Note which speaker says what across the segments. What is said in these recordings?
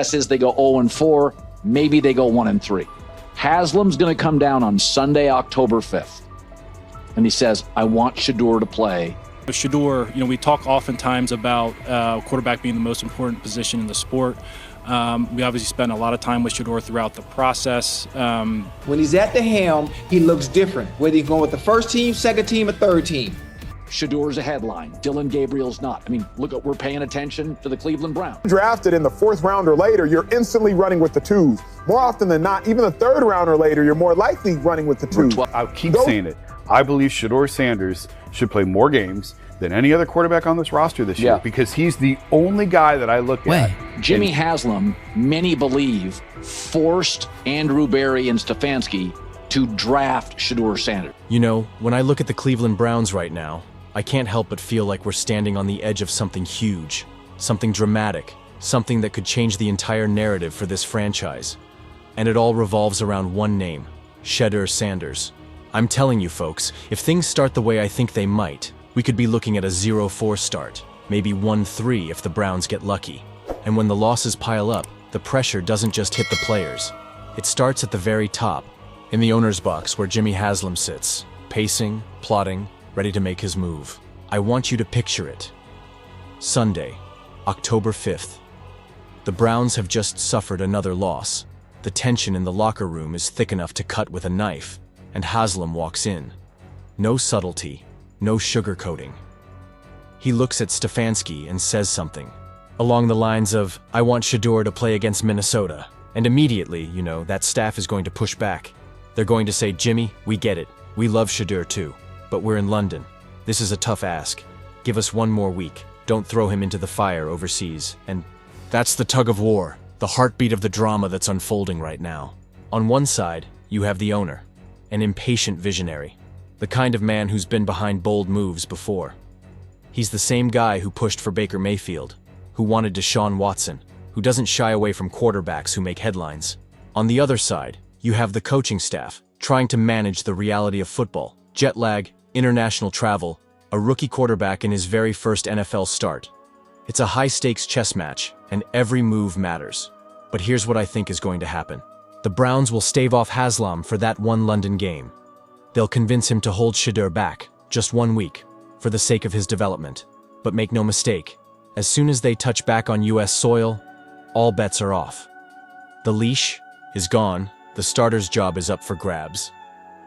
Speaker 1: Guess is they go 0-4, maybe they go 1-3. Haslam's going to come down on Sunday, October 5th, and he says, I want Shedeur to play.
Speaker 2: Shedeur, we talk oftentimes about quarterback being the most important position in the sport. We obviously spend a lot of time with Shedeur throughout the process.
Speaker 3: When he's at the helm, he looks different, whether he's going with the first team, second team, or third team.
Speaker 1: Shedeur's a headline. Dillon Gabriel's not. I mean, look, we're paying attention to the Cleveland Browns.
Speaker 4: Drafted in the 4th round or later, you're instantly running with the 2s. More often than not, even the 3rd round or later, you're more likely running with the 2s.
Speaker 5: I'll keep saying it. I believe Shedeur Sanders should play more games than any other quarterback on this roster this year because he's the only guy that I look at.
Speaker 1: Jimmy Haslam, many believe, forced Andrew Berry and Stefanski to draft Shedeur Sanders.
Speaker 6: When I look at the Cleveland Browns right now, I can't help but feel like we're standing on the edge of something huge, something dramatic, something that could change the entire narrative for this franchise. And it all revolves around one name, Shedeur Sanders. I'm telling you folks, if things start the way I think they might, we could be looking at a 0-4 start, maybe 1-3 if the Browns get lucky. And when the losses pile up, the pressure doesn't just hit the players. It starts at the very top, in the owner's box where Jimmy Haslam sits, pacing, plotting, ready to make his move. I want you to picture it. Sunday, October 5th. The Browns have just suffered another loss. The tension in the locker room is thick enough to cut with a knife, and Haslam walks in. No subtlety, no sugarcoating. He looks at Stefanski and says something, along the lines of, I want Shedeur to play against Minnesota. And immediately, that staff is going to push back. They're going to say, Jimmy, we get it. We love Shedeur too. But we're in London. This is a tough ask. Give us one more week. Don't throw him into the fire overseas. And that's the tug of war, the heartbeat of the drama that's unfolding right now. On one side, you have the owner, an impatient visionary, the kind of man who's been behind bold moves before. He's the same guy who pushed for Baker Mayfield, who wanted Deshaun Watson, who doesn't shy away from quarterbacks who make headlines. On the other side, you have the coaching staff, trying to manage the reality of football, jet lag, international travel, a rookie quarterback in his very first NFL start. It's a high-stakes chess match, and every move matters. But here's what I think is going to happen. The Browns will stave off Haslam for that one London game. They'll convince him to hold Shedeur back, just 1 week, for the sake of his development. But make no mistake, as soon as they touch back on US soil, all bets are off. The leash is gone, the starter's job is up for grabs.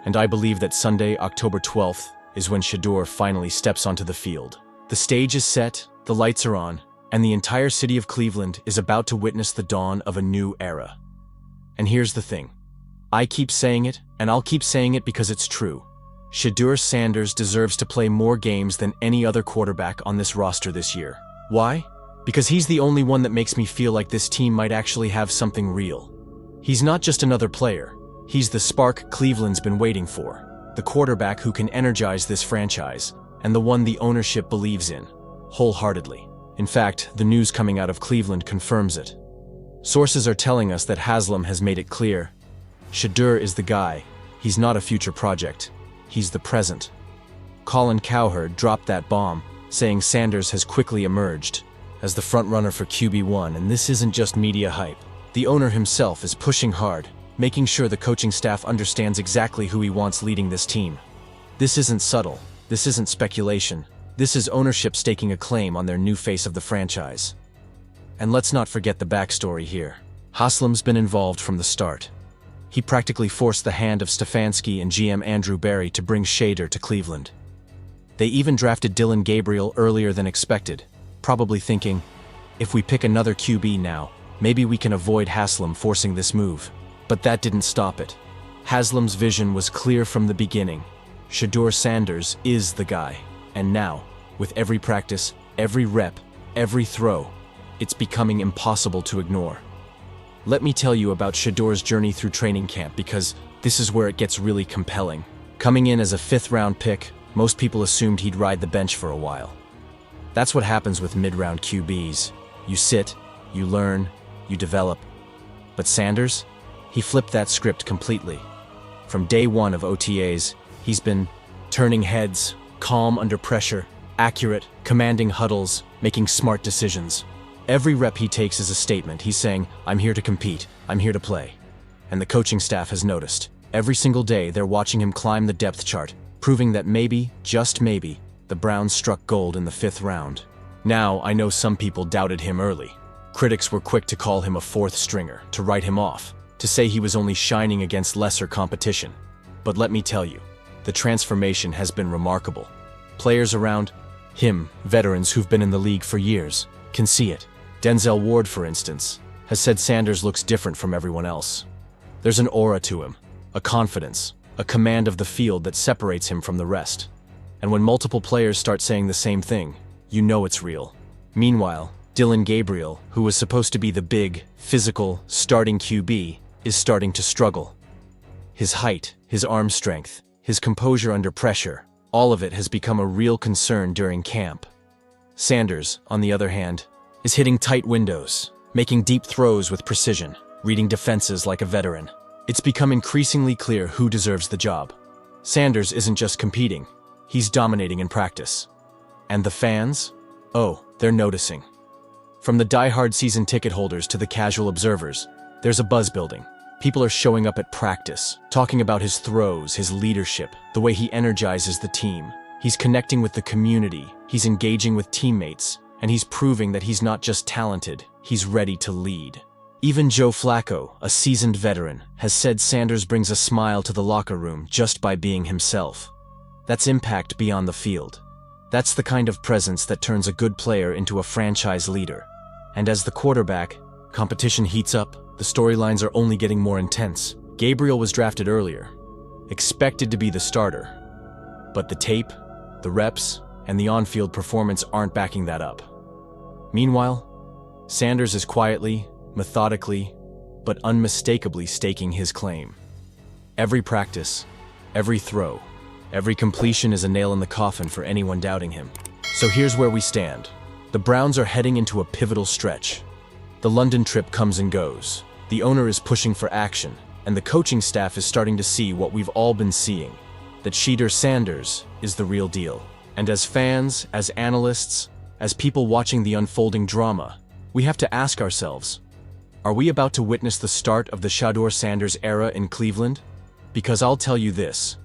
Speaker 6: And I believe that Sunday, October 12th, is when Shedeur finally steps onto the field. The stage is set, the lights are on, and the entire city of Cleveland is about to witness the dawn of a new era. And here's the thing. I keep saying it, and I'll keep saying it because it's true. Shedeur Sanders deserves to play more games than any other quarterback on this roster this year. Why? Because he's the only one that makes me feel like this team might actually have something real. He's not just another player. He's the spark Cleveland's been waiting for, the quarterback who can energize this franchise, and the one the ownership believes in, wholeheartedly. In fact, the news coming out of Cleveland confirms it. Sources are telling us that Haslam has made it clear. Shedeur is the guy. He's not a future project. He's the present. Colin Cowherd dropped that bomb, saying Sanders has quickly emerged as the frontrunner for QB1, and this isn't just media hype. The owner himself is pushing hard, making sure the coaching staff understands exactly who he wants leading this team. This isn't subtle. This isn't speculation. This is ownership staking a claim on their new face of the franchise. And let's not forget the backstory here. Haslam's been involved from the start. He practically forced the hand of Stefanski and GM Andrew Berry to bring Shedeur to Cleveland. They even drafted Dillon Gabriel earlier than expected, probably thinking, if we pick another QB now, maybe we can avoid Haslam forcing this move. But that didn't stop it. Haslam's vision was clear from the beginning. Shedeur Sanders is the guy. And now, with every practice, every rep, every throw, it's becoming impossible to ignore. Let me tell you about Shedeur's journey through training camp because this is where it gets really compelling. Coming in as a 5th-round pick, most people assumed he'd ride the bench for a while. That's what happens with mid-round QBs. You sit, you learn, you develop. But Sanders? He flipped that script completely. From day one of OTAs, he's been turning heads, calm under pressure, accurate, commanding huddles, making smart decisions. Every rep he takes is a statement. He's saying, I'm here to compete, I'm here to play. And the coaching staff has noticed. Every single day, they're watching him climb the depth chart, proving that maybe, just maybe, the Browns struck gold in the 5th round. Now, I know some people doubted him early. Critics were quick to call him a 4th stringer, to write him off, to say he was only shining against lesser competition. But let me tell you, the transformation has been remarkable. Players around him, veterans who've been in the league for years, can see it. Denzel Ward, for instance, has said Sanders looks different from everyone else. There's an aura to him, a confidence, a command of the field that separates him from the rest. And when multiple players start saying the same thing, you know it's real. Meanwhile, Dillon Gabriel, who was supposed to be the big, physical, starting QB, is starting to struggle. His height, his arm strength, his composure under pressure, all of it has become a real concern during camp. Sanders, on the other hand, is hitting tight windows, making deep throws with precision, reading defenses like a veteran. It's become increasingly clear who deserves the job. Sanders isn't just competing, he's dominating in practice. And the fans? Oh, they're noticing. From the die-hard season ticket holders to the casual observers, there's a buzz building. People are showing up at practice, talking about his throws, his leadership, the way he energizes the team. He's connecting with the community, he's engaging with teammates, and he's proving that he's not just talented, he's ready to lead. Even Joe Flacco, a seasoned veteran, has said Sanders brings a smile to the locker room just by being himself. That's impact beyond the field. That's the kind of presence that turns a good player into a franchise leader. And as the quarterback, competition heats up, the storylines are only getting more intense. Gabriel was drafted earlier, expected to be the starter. But the tape, the reps, and the on-field performance aren't backing that up. Meanwhile, Sanders is quietly, methodically, but unmistakably staking his claim. Every practice, every throw, every completion is a nail in the coffin for anyone doubting him. So here's where we stand. The Browns are heading into a pivotal stretch. The London trip comes and goes. The owner is pushing for action, and the coaching staff is starting to see what we've all been seeing, that Shedeur Sanders is the real deal. And as fans, as analysts, as people watching the unfolding drama, we have to ask ourselves, are we about to witness the start of the Shedeur Sanders era in Cleveland? Because I'll tell you this,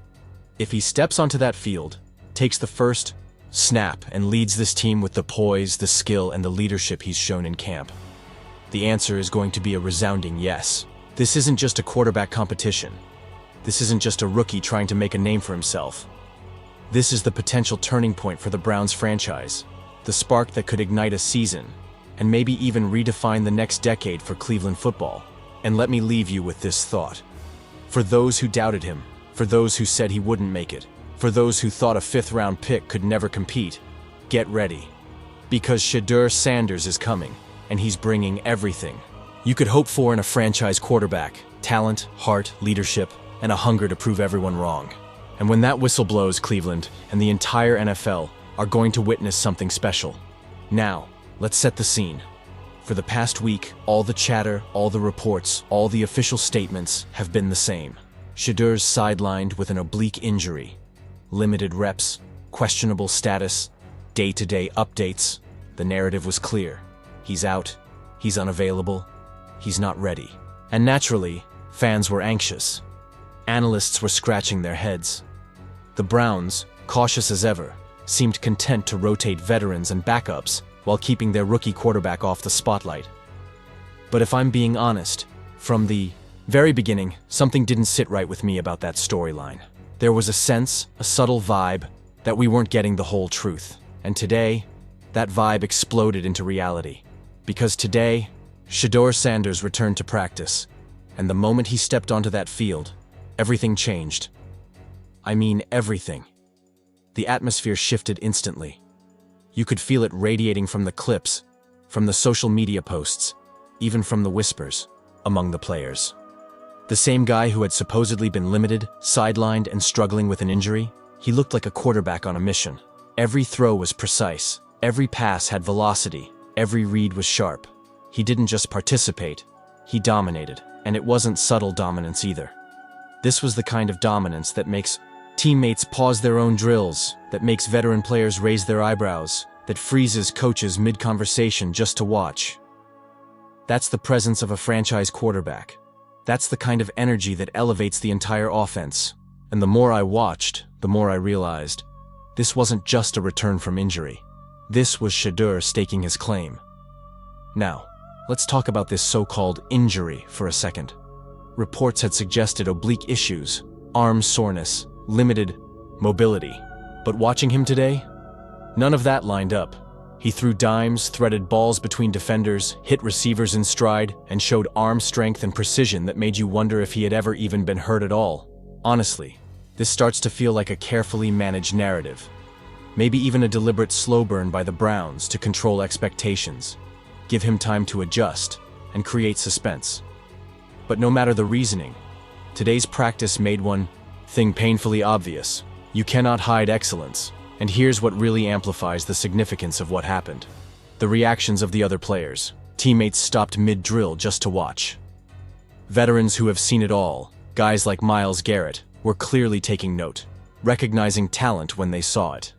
Speaker 6: if he steps onto that field, takes the first snap and leads this team with the poise, the skill, and the leadership he's shown in camp, the answer is going to be a resounding yes. This isn't just a quarterback competition. This isn't just a rookie trying to make a name for himself. This is the potential turning point for the Browns franchise, the spark that could ignite a season, and maybe even redefine the next decade for Cleveland football. And let me leave you with this thought. For those who doubted him, for those who said he wouldn't make it, for those who thought a 5th-round pick could never compete, get ready. Because Shedeur Sanders is coming, and he's bringing everything you could hope for in a franchise quarterback: talent, heart, leadership, and a hunger to prove everyone wrong. And when that whistle blows, Cleveland and the entire NFL are going to witness something special. Now, let's set the scene. For the past week, all the chatter, all the reports, all the official statements have been the same. Shedeur's sidelined with an oblique injury. Limited reps, questionable status, day-to-day updates. The narrative was clear. He's out, he's unavailable, he's not ready. And naturally, fans were anxious. Analysts were scratching their heads. The Browns, cautious as ever, seemed content to rotate veterans and backups while keeping their rookie quarterback off the spotlight. But if I'm being honest, from the very beginning, something didn't sit right with me about that storyline. There was a sense, a subtle vibe, that we weren't getting the whole truth. And today, that vibe exploded into reality. Because today, Shedeur Sanders returned to practice, and the moment he stepped onto that field, everything changed. I mean everything. The atmosphere shifted instantly. You could feel it radiating from the clips, from the social media posts, even from the whispers among the players. The same guy who had supposedly been limited, sidelined, and struggling with an injury, he looked like a quarterback on a mission. Every throw was precise, every pass had velocity, every read was sharp. He didn't just participate, he dominated, and it wasn't subtle dominance either. This was the kind of dominance that makes teammates pause their own drills, that makes veteran players raise their eyebrows, that freezes coaches mid-conversation just to watch. That's the presence of a franchise quarterback. That's the kind of energy that elevates the entire offense. And the more I watched, the more I realized this wasn't just a return from injury. This was Shedeur staking his claim. Now, let's talk about this so-called injury for a second. Reports had suggested oblique issues, arm soreness, limited mobility. But watching him today, none of that lined up. He threw dimes, threaded balls between defenders, hit receivers in stride, and showed arm strength and precision that made you wonder if he had ever even been hurt at all. Honestly, this starts to feel like a carefully managed narrative. Maybe even a deliberate slow burn by the Browns to control expectations, give him time to adjust, and create suspense. But no matter the reasoning, today's practice made one thing painfully obvious. You cannot hide excellence. And here's what really amplifies the significance of what happened. The reactions of the other players. Teammates stopped mid-drill just to watch. Veterans who have seen it all, guys like Myles Garrett, were clearly taking note, recognizing talent when they saw it.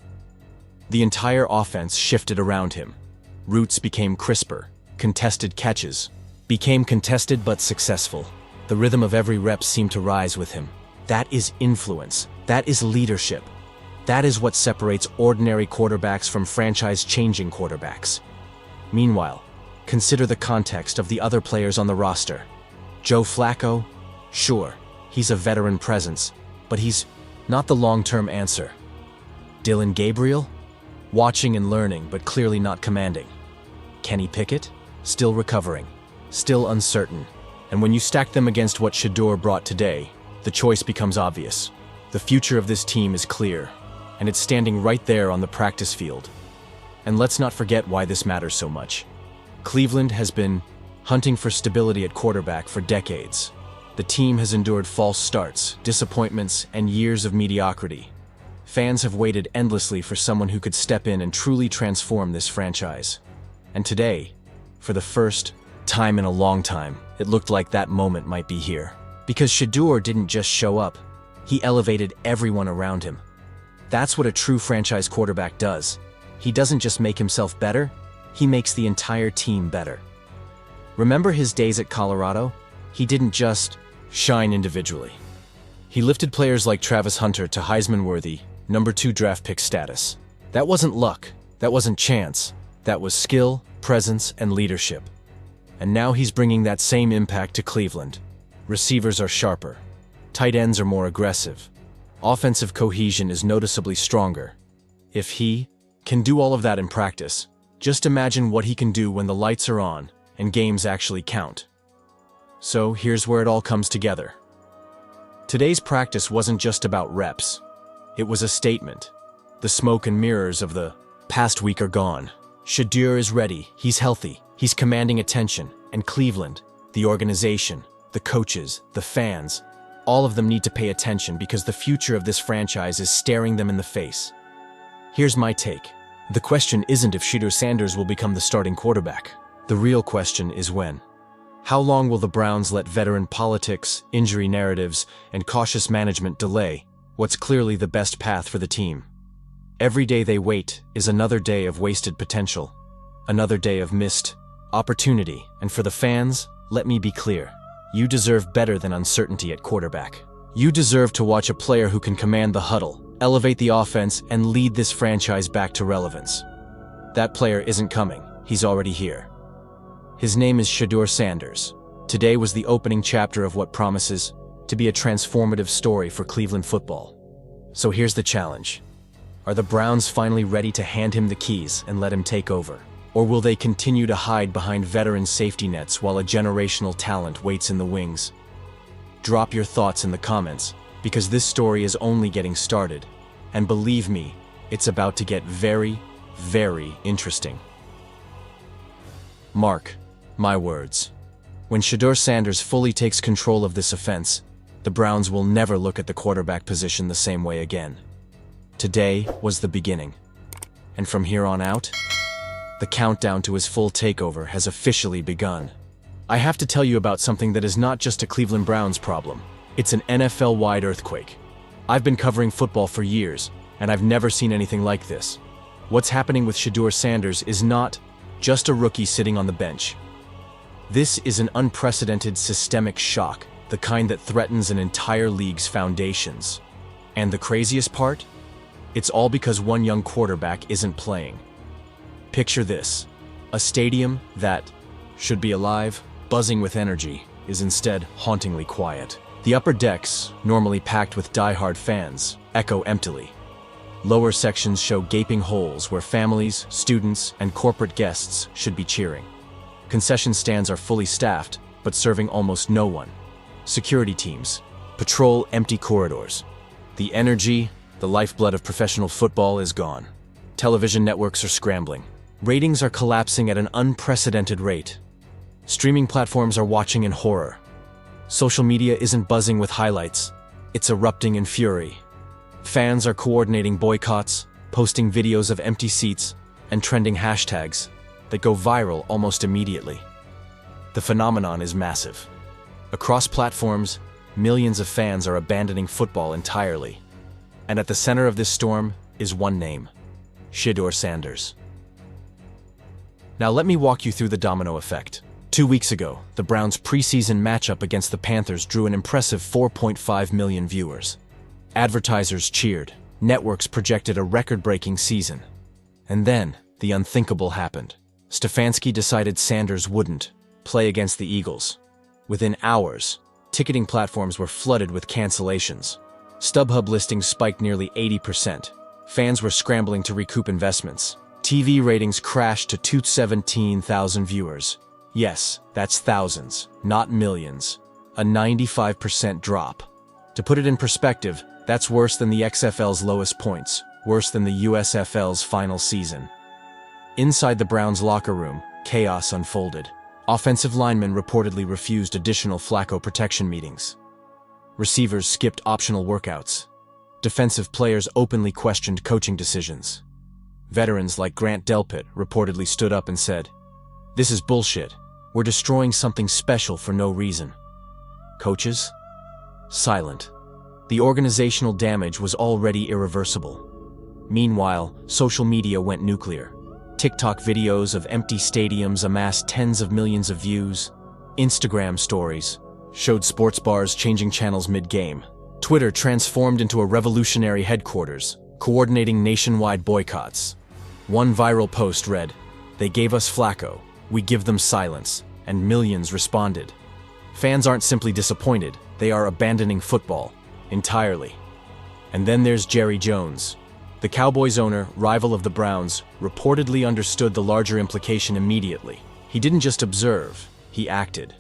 Speaker 6: The entire offense shifted around him. Routes became crisper, contested catches became contested but successful. The rhythm of every rep seemed to rise with him. That is influence. That is leadership. That is what separates ordinary quarterbacks from franchise-changing quarterbacks. Meanwhile, consider the context of the other players on the roster. Joe Flacco? Sure, he's a veteran presence, but he's not the long-term answer. Dylan Gabriel? Watching and learning, but clearly not commanding. Kenny Pickett? Still recovering, still uncertain. And when you stack them against what Shedeur brought today, the choice becomes obvious. The future of this team is clear, and it's standing right there on the practice field. And let's not forget why this matters so much. Cleveland has been hunting for stability at quarterback for decades. The team has endured false starts, disappointments, and years of mediocrity. Fans have waited endlessly for someone who could step in and truly transform this franchise. And today, for the first time in a long time, it looked like that moment might be here. Because Shedeur didn't just show up, he elevated everyone around him. That's what a true franchise quarterback does. He doesn't just make himself better, he makes the entire team better. Remember his days at Colorado? He didn't just shine individually. He lifted players like Travis Hunter to Heisman-worthy, #2 draft pick status. That wasn't luck, that wasn't chance, that was skill, presence, and leadership. And now he's bringing that same impact to Cleveland. Receivers are sharper. Tight ends are more aggressive. Offensive cohesion is noticeably stronger. If he can do all of that in practice, just imagine what he can do when the lights are on and games actually count. So here's where it all comes together. Today's practice wasn't just about reps. It was a statement. The smoke and mirrors of the past week are gone. Shedeur is ready, he's healthy, he's commanding attention, and Cleveland, the organization, the coaches, the fans, all of them need to pay attention because the future of this franchise is staring them in the face. Here's my take. The question isn't if Shedeur Sanders will become the starting quarterback. The real question is when. How long will the Browns let veteran politics, injury narratives, and cautious management delay what's clearly the best path for the team? Every day they wait is another day of wasted potential, another day of missed opportunity, and for the fans, let me be clear. You deserve better than uncertainty at quarterback. You deserve to watch a player who can command the huddle, elevate the offense, and lead this franchise back to relevance. That player isn't coming, he's already here. His name is Shedeur Sanders. Today was the opening chapter of what promises to be a transformative story for Cleveland football. So here's the challenge. Are the Browns finally ready to hand him the keys and let him take over? Or will they continue to hide behind veteran safety nets while a generational talent waits in the wings? Drop your thoughts in the comments, because this story is only getting started. And believe me, it's about to get very, very interesting. Mark my words. When Shedeur Sanders fully takes control of this offense, the Browns will never look at the quarterback position the same way again. Today was the beginning. And from here on out, the countdown to his full takeover has officially begun. I have to tell you about something that is not just a Cleveland Browns problem. It's an NFL-wide earthquake. I've been covering football for years, and I've never seen anything like this. What's happening with Shedeur Sanders is not just a rookie sitting on the bench. This is an unprecedented systemic shock, the kind that threatens an entire league's foundations. And the craziest part? It's all because one young quarterback isn't playing. Picture this: a stadium that should be alive, buzzing with energy, is instead hauntingly quiet. The upper decks, normally packed with die-hard fans, echo emptily. Lower sections show gaping holes where families, students, and corporate guests should be cheering. Concession stands are fully staffed, but serving almost no one. Security teams patrol empty corridors. The energy, the lifeblood of professional football is gone. Television networks are scrambling. Ratings are collapsing at an unprecedented rate. Streaming platforms are watching in horror. Social media isn't buzzing with highlights, it's erupting in fury. Fans are coordinating boycotts, posting videos of empty seats, and trending hashtags that go viral almost immediately. The phenomenon is massive. Across platforms, millions of fans are abandoning football entirely. And at the center of this storm is one name: Shedeur Sanders. Now let me walk you through the domino effect. 2 weeks ago, the Browns' preseason matchup against the Panthers drew an impressive 4.5 million viewers. Advertisers cheered, networks projected a record-breaking season. And then, the unthinkable happened. Stefanski decided Sanders wouldn't play against the Eagles. Within hours, ticketing platforms were flooded with cancellations. StubHub listings spiked nearly 80%. Fans were scrambling to recoup investments. TV ratings crashed to 217,000 viewers. Yes, that's thousands, not millions. A 95% drop. To put it in perspective, that's worse than the XFL's lowest points, worse than the USFL's final season. Inside the Browns' locker room, chaos unfolded. Offensive linemen reportedly refused additional Flacco protection meetings. Receivers skipped optional workouts. Defensive players openly questioned coaching decisions. Veterans like Grant Delpit reportedly stood up and said, "This is bullshit. We're destroying something special for no reason." Coaches? Silent. The organizational damage was already irreversible. Meanwhile, social media went nuclear. TikTok videos of empty stadiums amassed tens of millions of views. Instagram stories showed sports bars changing channels mid-game. Twitter transformed into a revolutionary headquarters, coordinating nationwide boycotts. One viral post read, "They gave us Flacco, we give them silence," and millions responded. Fans aren't simply disappointed, they are abandoning football entirely. And then there's Jerry Jones. The Cowboys owner, rival of the Browns, reportedly understood the larger implication immediately. He didn't just observe, he acted.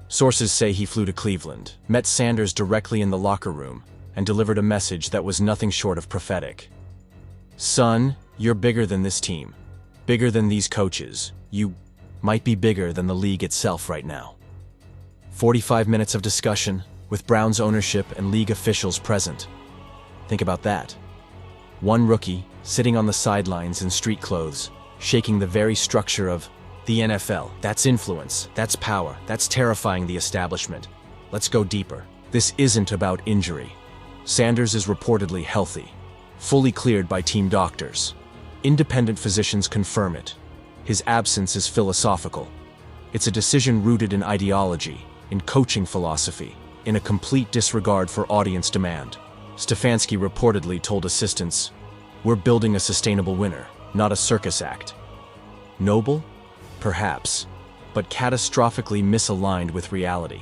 Speaker 6: Sources say he flew to Cleveland, met Sanders directly in the locker room, and delivered a message that was nothing short of prophetic. "Son, you're bigger than this team. Bigger than these coaches. You might be bigger than the league itself right now." 45 minutes of discussion, with Browns ownership and league officials present. Think about that. One rookie, sitting on the sidelines in street clothes, shaking the very structure of the NFL. That's influence, that's power, that's terrifying the establishment. Let's go deeper. This isn't about injury. Sanders is reportedly healthy, fully cleared by team doctors. Independent physicians confirm it. His absence is philosophical. It's a decision rooted in ideology, in coaching philosophy, in a complete disregard for audience demand. Stefanski reportedly told assistants, "We're building a sustainable winner, not a circus act." Noble? Perhaps, but catastrophically misaligned with reality.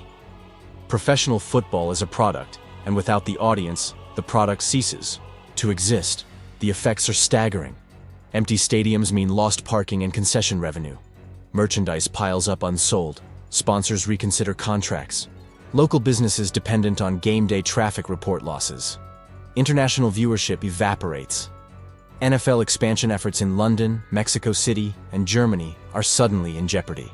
Speaker 6: Professional football is a product, and without the audience, the product ceases to exist. The effects are staggering. Empty stadiums mean lost parking and concession revenue. Merchandise piles up unsold. Sponsors reconsider contracts. Local businesses dependent on game day traffic report losses. International viewership evaporates. NFL expansion efforts in London, Mexico City, and Germany are suddenly in jeopardy.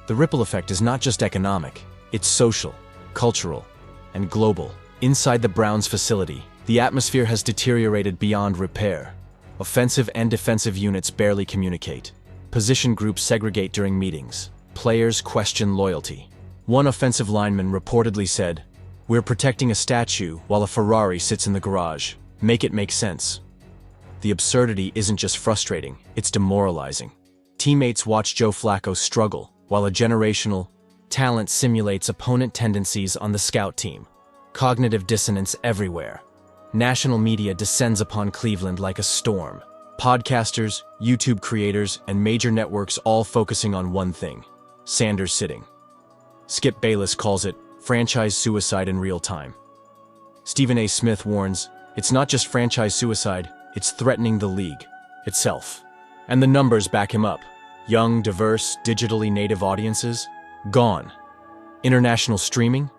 Speaker 6: The ripple effect is not just economic, it's social, cultural, and global. Inside the Browns facility, the atmosphere has deteriorated beyond repair. Offensive and defensive units barely communicate. Position groups segregate during meetings. Players question loyalty. One offensive lineman reportedly said, "We're protecting a statue while a Ferrari sits in the garage. Make it make sense." The absurdity isn't just frustrating, it's demoralizing. Teammates watch Joe Flacco struggle, while a generational talent simulates opponent tendencies on the scout team. Cognitive dissonance everywhere. National media descends upon Cleveland like a storm. Podcasters, YouTube creators, and major networks all focusing on one thing: Sanders sitting. Skip Bayless calls it franchise suicide in real time. Stephen A. Smith warns, it's not just franchise suicide, it's threatening the league itself. And the numbers back him up. Young, diverse, digitally native audiences? Gone. International streaming?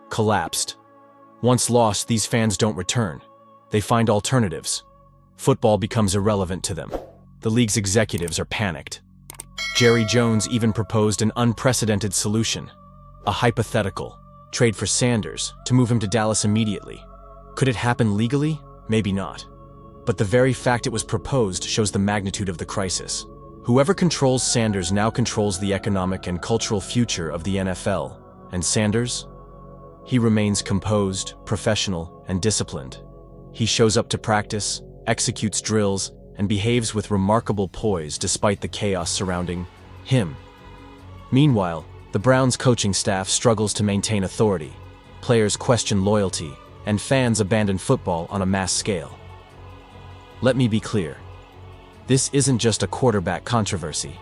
Speaker 6: Collapsed. Once lost, these fans don't return. They find alternatives. Football becomes irrelevant to them. The league's executives are panicked. Jerry Jones even proposed an unprecedented solution. A hypothetical trade for Sanders to move him to Dallas immediately. Could it happen legally? Maybe not. But the very fact it was proposed shows the magnitude of the crisis. Whoever controls Sanders now controls the economic and cultural future of the NFL. And Sanders? He remains composed, professional, and disciplined. He shows up to practice, executes drills, and behaves with remarkable poise despite the chaos surrounding him. Meanwhile, the Browns' coaching staff struggles to maintain authority. Players question loyalty, and fans abandon football on a mass scale. Let me be clear. This isn't just a quarterback controversy.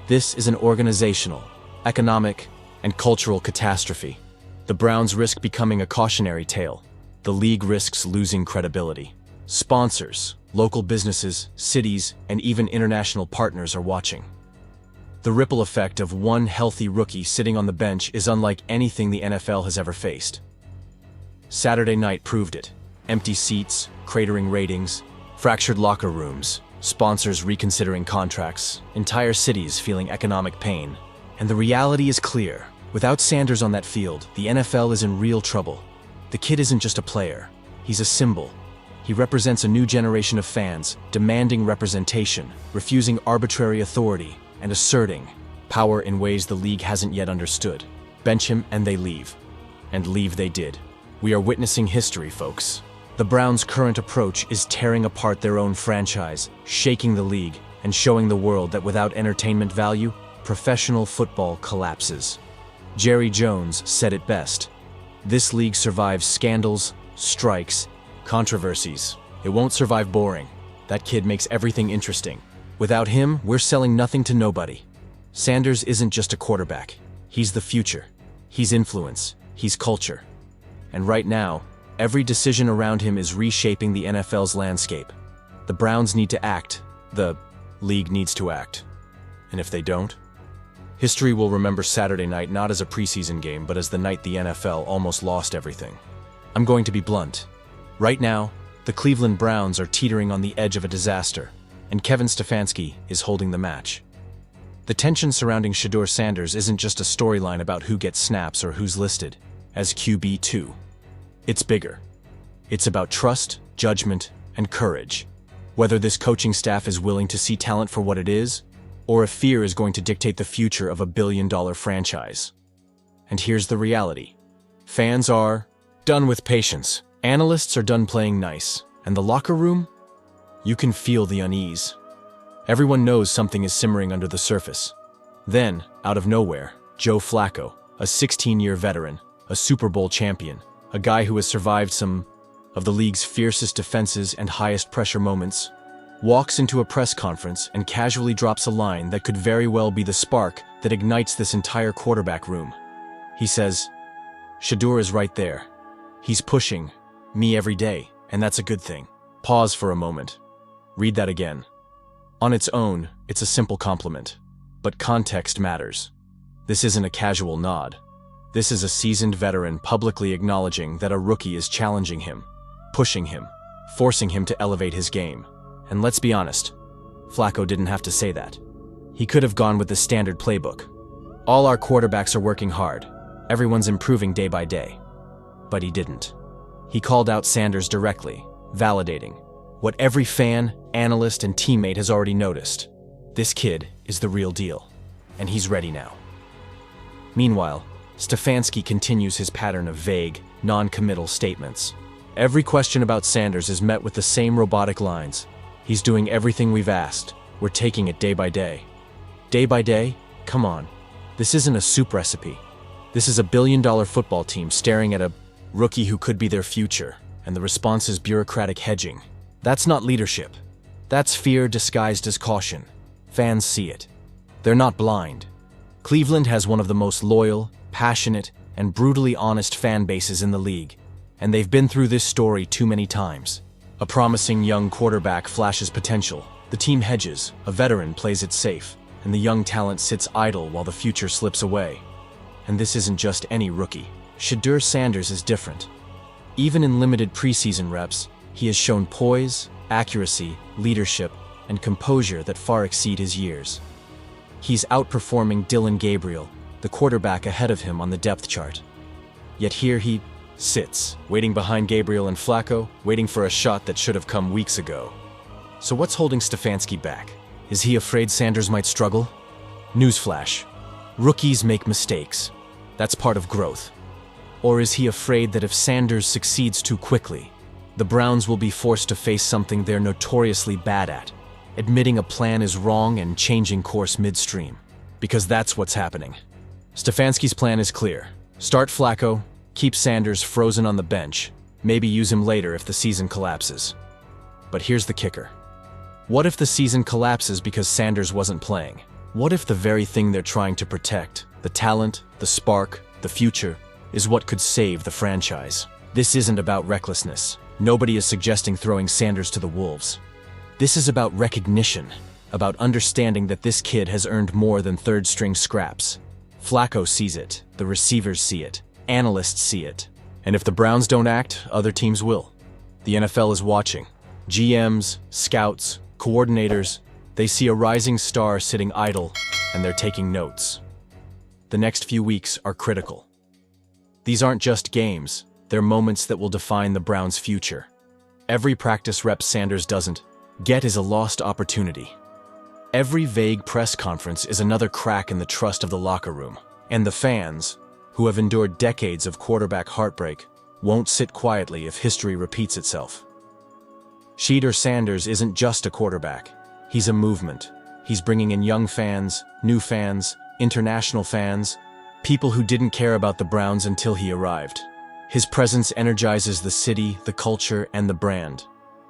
Speaker 6: This is an organizational, economic, and cultural catastrophe. The Browns risk becoming a cautionary tale. The league risks losing credibility. Sponsors, local businesses, cities, and even international partners are watching. The ripple effect of one healthy rookie sitting on the bench is unlike anything the NFL has ever faced. Saturday night proved it. Empty seats, cratering ratings, fractured locker rooms, sponsors reconsidering contracts, entire cities feeling economic pain. And the reality is clear. Without Sanders on that field, the NFL is in real trouble. The kid isn't just a player. He's a symbol. He represents a new generation of fans, demanding representation, refusing arbitrary authority, and asserting power in ways the league hasn't yet understood. Bench him and they leave. And leave they did. We are witnessing history, folks. The Browns' current approach is tearing apart their own franchise, shaking the league, and showing the world that without entertainment value, professional football collapses. Jerry Jones said it best. This league survives scandals, strikes, controversies. It won't survive boring. That kid makes everything interesting. Without him, we're selling nothing to nobody. Sanders isn't just a quarterback. He's the future. He's influence. He's culture. And right now, every decision around him is reshaping the NFL's landscape. The Browns need to act. The league needs to act. And if they don't, history will remember Saturday night not as a preseason game, but as the night the NFL almost lost everything. I'm going to be blunt. Right now, the Cleveland Browns are teetering on the edge of a disaster, and Kevin Stefanski is holding the match. The tension surrounding Shedeur Sanders isn't just a storyline about who gets snaps or who's listed as QB2. It's bigger. It's about trust, judgment, and courage. Whether this coaching staff is willing to see talent for what it is, or if fear is going to dictate the future of a billion-dollar franchise. And here's the reality. Fans are done with patience. Analysts are done playing nice. And the locker room? You can feel the unease. Everyone knows something is simmering under the surface. Then, out of nowhere, Joe Flacco, a 16-year veteran, a Super Bowl champion, a guy who has survived some of the league's fiercest defenses and highest pressure moments, walks into a press conference and casually drops a line that could very well be the spark that ignites this entire quarterback room. He says, "Shedeur is right there. He's pushing me every day, and that's a good thing." Pause for a moment. Read that again. On its own, it's a simple compliment, but context matters. This isn't a casual nod. This is a seasoned veteran publicly acknowledging that a rookie is challenging him, pushing him, forcing him to elevate his game. And let's be honest, Flacco didn't have to say that. He could have gone with the standard playbook. All our quarterbacks are working hard. Everyone's improving day by day. But he didn't. He called out Sanders directly, validating what every fan, analyst, and teammate has already noticed. This kid is the real deal, and he's ready now. Meanwhile, Stefanski continues his pattern of vague, non-committal statements. Every question about Sanders is met with the same robotic lines. He's doing everything we've asked. We're taking it day by day. Day by day? Come on. This isn't a soup recipe. This is a billion-dollar football team staring at a rookie who could be their future, and the response is bureaucratic hedging. That's not leadership. That's fear disguised as caution. Fans see it. They're not blind. Cleveland has one of the most loyal, passionate, and brutally honest fan bases in the league, and they've been through this story too many times. A promising young quarterback flashes potential. The team hedges, a veteran plays it safe, and the young talent sits idle while the future slips away. And this isn't just any rookie. Shedeur Sanders is different. Even in limited preseason reps, he has shown poise, accuracy, leadership, and composure that far exceed his years. He's outperforming Dylan Gabriel, the quarterback ahead of him on the depth chart. Yet here he sits, waiting behind Gabriel and Flacco, waiting for a shot that should have come weeks ago. So what's holding Stefanski back? Is he afraid Sanders might struggle? Newsflash: rookies make mistakes. That's part of growth. Or is he afraid that if Sanders succeeds too quickly, the Browns will be forced to face something they're notoriously bad at, admitting a plan is wrong and changing course midstream? Because that's what's happening. Stefanski's plan is clear. Start Flacco, keep Sanders frozen on the bench, maybe use him later if the season collapses. But here's the kicker. What if the season collapses because Sanders wasn't playing? What if the very thing they're trying to protect, the talent, the spark, the future, is what could save the franchise? This isn't about recklessness. Nobody is suggesting throwing Sanders to the wolves. This is about recognition, about understanding that this kid has earned more than third-string scraps. Flacco sees it, the receivers see it, analysts see it. And if the Browns don't act, other teams will. The NFL is watching. GMs, scouts, coordinators, they see a rising star sitting idle, and they're taking notes. The next few weeks are critical. These aren't just games, they're moments that will define the Browns' future. Every practice rep Sanders doesn't get is a lost opportunity. Every vague press conference is another crack in the trust of the locker room. And the fans, who have endured decades of quarterback heartbreak, won't sit quietly if history repeats itself. Shedeur Sanders isn't just a quarterback. He's a movement. He's bringing in young fans, new fans, international fans, people who didn't care about the Browns until he arrived. His presence energizes the city, the culture, and the brand.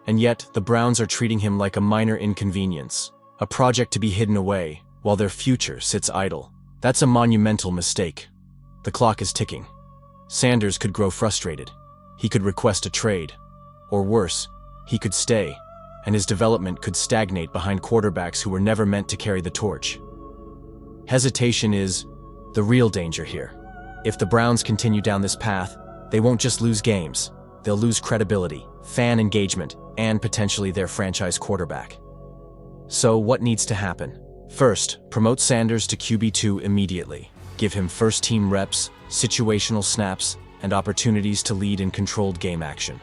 Speaker 6: And yet, the Browns are treating him like a minor inconvenience, a project to be hidden away, while their future sits idle. That's a monumental mistake. The clock is ticking. Sanders could grow frustrated. He could request a trade. Or worse, he could stay, and his development could stagnate behind quarterbacks who were never meant to carry the torch. Hesitation is the real danger here. If the Browns continue down this path, they won't just lose games. They'll lose credibility, fan engagement, and potentially their franchise quarterback. So what needs to happen? First, promote Sanders to QB2 immediately. Give him first-team reps, situational snaps, and opportunities to lead in controlled game action.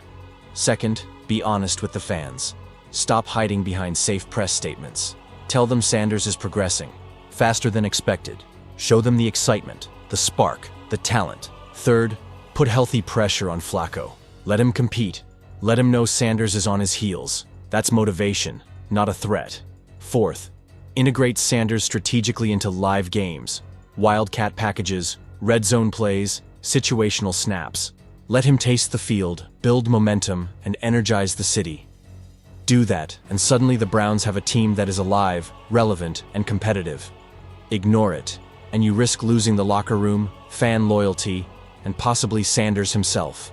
Speaker 6: Second, be honest with the fans. Stop hiding behind safe press statements. Tell them Sanders is progressing, faster than expected. Show them the excitement, the spark, the talent. Third, put healthy pressure on Flacco. Let him compete. Let him know Sanders is on his heels. That's motivation, not a threat. Fourth, integrate Sanders strategically into live games, wildcat packages, red zone plays, situational snaps. Let him taste the field, build momentum, and energize the city. Do that, and suddenly the Browns have a team that is alive, relevant, and competitive. Ignore it, and you risk losing the locker room, fan loyalty, and possibly Sanders himself.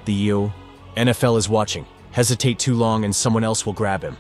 Speaker 6: The NFL is watching. Hesitate too long and someone else will grab him.